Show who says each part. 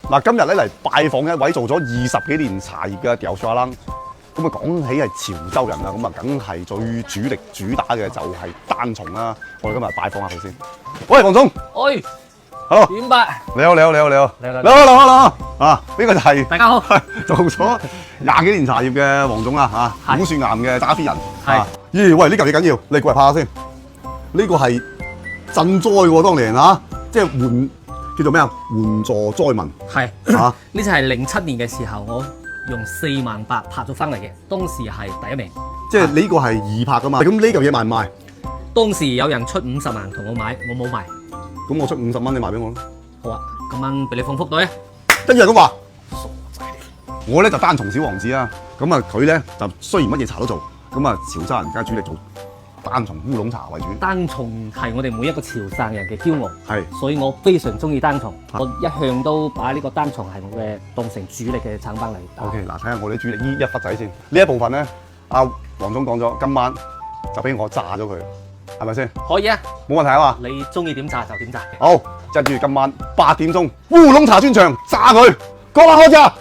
Speaker 1: 嗱，今日咧嚟拜訪一位做咗20幾年茶葉嘅刁沙郎。咁啊，講起係潮州人啦，咁啊，梗係最主力主打嘅就係單叢啦。我哋今日拜訪下佢先。喂，黃總。
Speaker 2: 喂。
Speaker 1: 好。
Speaker 2: 點辦？
Speaker 1: 你好。啊，呢個就係
Speaker 2: 大家好。
Speaker 1: 做咗20幾年茶葉嘅黃總啊，嚇，古樹岩嘅揸 fit 人。
Speaker 2: 係。
Speaker 1: 咦，喂，呢嚿嘢緊要，你過嚟拍下先。呢個係賑災喎，當年嚇，即係叫做咩啊？援助災民。
Speaker 2: 係。
Speaker 1: 嚇。
Speaker 2: 呢就係07年嘅時候，我用48000拍咗翻嚟嘅，當時係第一名。
Speaker 1: 即係呢個係二拍噶嘛？咁呢嚿嘢賣唔賣？
Speaker 2: 當時有人出50萬同我買，我冇賣。
Speaker 1: 咁我出50蚊，你賣俾我咯。
Speaker 2: 好啊，今晚俾你放福袋啊！
Speaker 1: 跟住係咁話，我咧就單叢小王子啊。咁啊，佢咧就雖然乜嘢茶都做，咁啊潮州人家主力做單叢烏龍茶為主。
Speaker 2: 單叢係我哋每一個潮汕人嘅驕傲，
Speaker 1: 係，
Speaker 2: 所以我非常中意單叢。我一向都把呢個單叢係我嘅當成主力嘅產品嚟。
Speaker 1: OK， 嗱，睇下我哋主力呢一忽仔先。呢一部分咧，阿黃總講咗，今晚就俾我炸咗佢，係咪先？
Speaker 2: 可以啊，
Speaker 1: 冇問題啊嘛。
Speaker 2: 你中意點炸就點炸嘅。
Speaker 1: 好，記住今晚8點鐘烏龍茶專場炸佢，各位開炸！